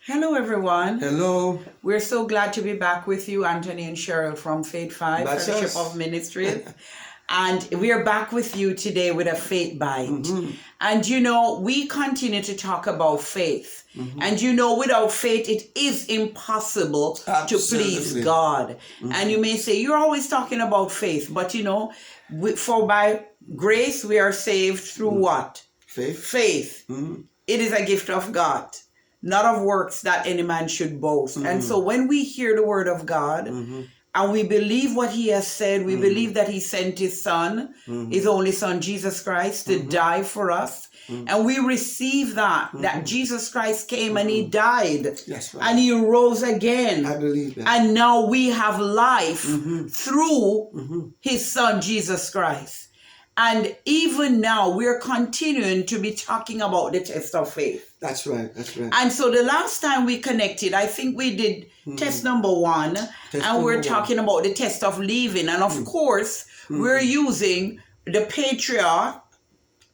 Hello, everyone. Hello. We're so glad to be back with you, Anthony and Cheryl from Faith 5, That's Fellowship us. of Ministries. And we are back with you today with a faith bite. And we continue to talk about faith. And without faith, it is impossible to please God. And you may say, you're always talking about faith. But for by grace, we are saved through what? Faith. Faith. It is a gift of God, not of works that any man should boast. And so when we hear the word of God and we believe what he has said, we believe that he sent his son, his only son, Jesus Christ, to die for us. And we receive that Jesus Christ came and he died. That's right. And he rose again. I believe that. And now we have life through his son, Jesus Christ. And even now, we're continuing to be talking about the test of faith. That's right. That's right. And so the last time we connected, I think we did test number one, and we're talking about the test of leaving. And of course, we're using the patriarch,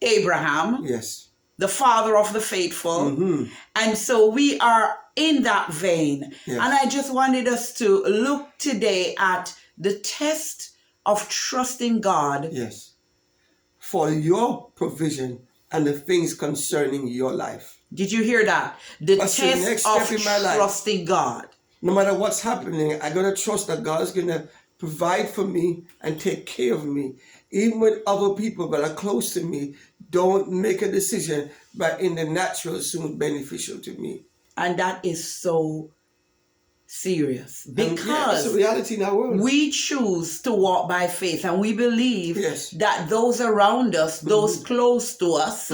Abraham, Yes. the father of the faithful. And so we are in that vein. Yes. And I just wanted us to look today at the test of trusting God. Yes. For your provision and the things concerning your life. Did you hear that? The That's the next test step of in my life. trusting God. No matter what's happening, I gotta trust that God is gonna provide for me and take care of me. Even when other people that are close to me don't make a decision, but in the natural soon beneficial to me. And that is so serious That's because a reality in our world. we choose to walk by faith and we believe Yes. that those around us, those close to us,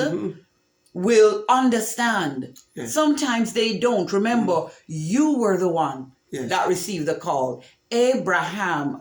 will understand. Yes. Sometimes they don't. Remember, you were the one Yes. that received the call. Abraham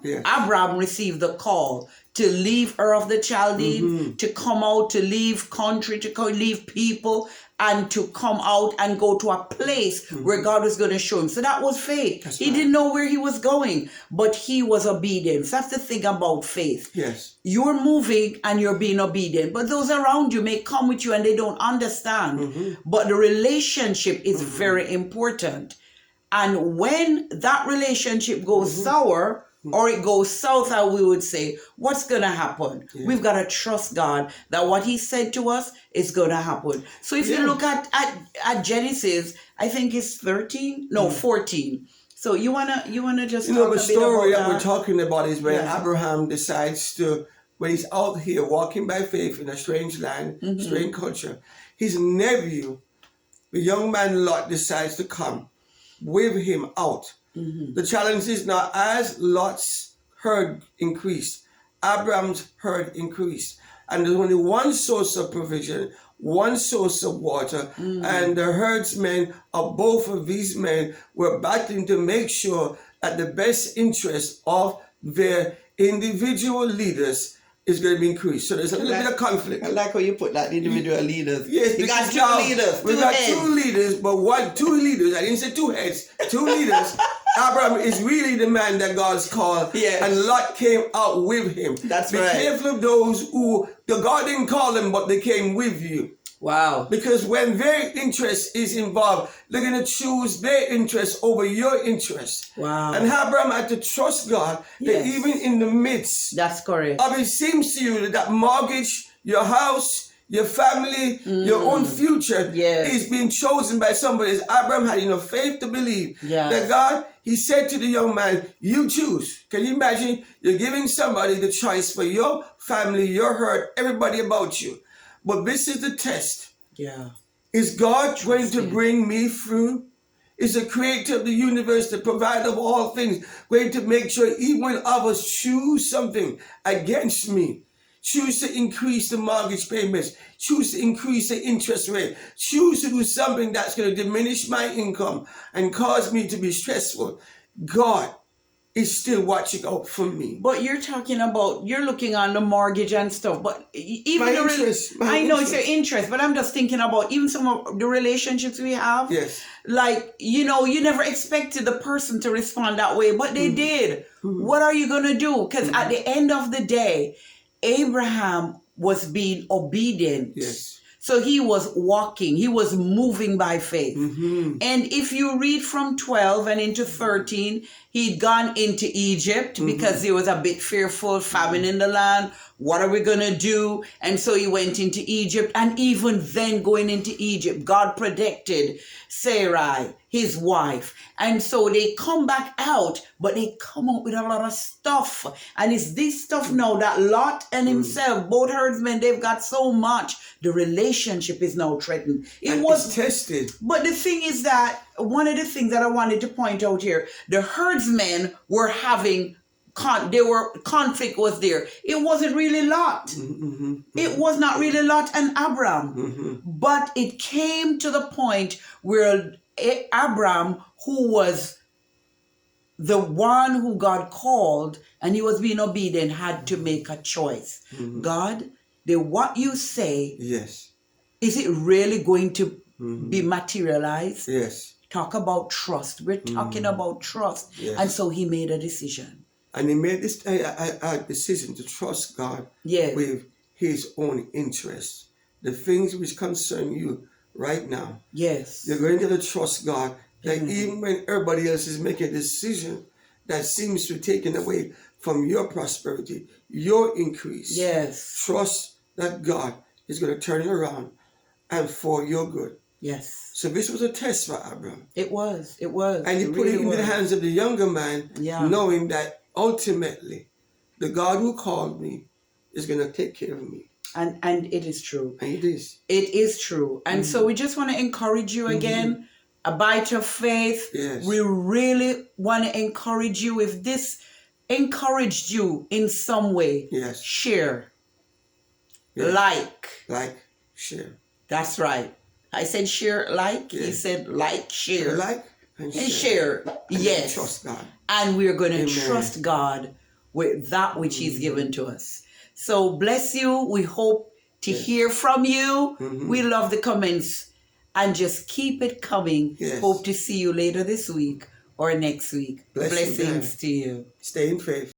received the call to leave Ur of the Chaldean, to come out, to leave country, to leave people, and to come out and go to a place where God was going to show him. So that was faith. That's he right. didn't know where he was going, but he was obedient. That's the thing about faith. Yes. You're moving and you're being obedient, but those around you may come with you and they don't understand. But the relationship is very important. And when that relationship goes sour, or it goes south, as we would say, what's going to happen? Yeah. We've got to trust God that what he said to us is going to happen. So if you look at Genesis, I think it's 13, no, 14. So you wanna just talk the a bit story about that we're talking about is when Yeah. Abraham decides to, when he's out here walking by faith in a strange land, strange culture, his nephew, the young man Lot, decides to come with him out. The challenge is now, as Lot's herd increased, Abraham's herd increased. And there's only one source of provision, one source of water, and the herdsmen of both of these men were battling to make sure that the best interest of their individual leaders is going to be increased. So there's a little bit of conflict. I like how you put that, individual leaders. Yes, you got because two now leaders. We got two leaders, but two leaders. I didn't say two heads, two leaders. Abraham is really the man that God's called. Yes. And Lot came out with him. That's Be right. careful of those who, the God didn't call them, but they came with you. Wow. Because when their interest is involved, they're going to choose their interest over your interest. Wow. And Abraham had to trust God that even in the midst That's correct. of it seems to you that mortgage, your house, your family, your own future is being chosen by somebody. Abraham had enough faith to believe that God, he said to the young man, you choose. Can you imagine? You're giving somebody the choice for your family, your herd, everybody about you. But this is the test. Yeah. Is God going to bring me through? Is the creator of the universe, the provider of all things, going to make sure even when others choose something against me, choose to increase the mortgage payments, choose to increase the interest rate, choose to do something that's going to diminish my income and cause me to be stressful, God is still watching out for me. But you're talking about, you're looking on the mortgage and stuff, but even My the interest, my I know interest. it's your interest, but I'm just thinking about even some of the relationships we have. Yes. Like, you never expected the person to respond that way, but they did. What are you going to do? Because at the end of the day, Abraham was being obedient. Yes. So he was walking, he was moving by faith. Mm-hmm. And if you read from 12 and into 13, he'd gone into Egypt because he was a bit fearful, famine in the land. What are we going to do? And so he went into Egypt. And even then, going into Egypt, God protected Sarai, his wife. And so they come back out, but they come out with a lot of stuff. And it's this stuff now that Lot and himself, both herdsmen, they've got so much. The relationship is now threatened. It was tested. But the thing is that one of the things that I wanted to point out here, the herdsmen were having conflict was there. It wasn't really Lot. Mm-hmm. It was not really Lot and Abram. But it came to the point where Abram, who was the one who God called and he was being obedient, had to make a choice. God, what you say, yes, is it really going to be materialized? Yes. Talk about trust. We're talking about trust. Yes. And so he made a decision. And he made this a decision to trust God with his own interests. The things which concern you right now. Yes. You're going to trust God that even when everybody else is making a decision that seems to be taken away from your prosperity, your increase. Yes. Trust that God is going to turn it around and for your good. Yes. So this was a test for Abraham. It was. It was. And he put it into the hands of the younger man, knowing that ultimately the God who called me is going to take care of me. And it is true. And it is. It is true. And so we just want to encourage you again, a bite of faith. Yes. We really want to encourage you. If this encouraged you in some way, yes, share, like, share. That's right. I said share, like. He said like, share. Like and share. Yes. Trust God. And we're going to trust God with that which he's given to us. So bless you. We hope to hear from you. We love the comments. And just keep it coming. Yes. Hope to see you later this week or next week. Blessings to you. Stay in faith.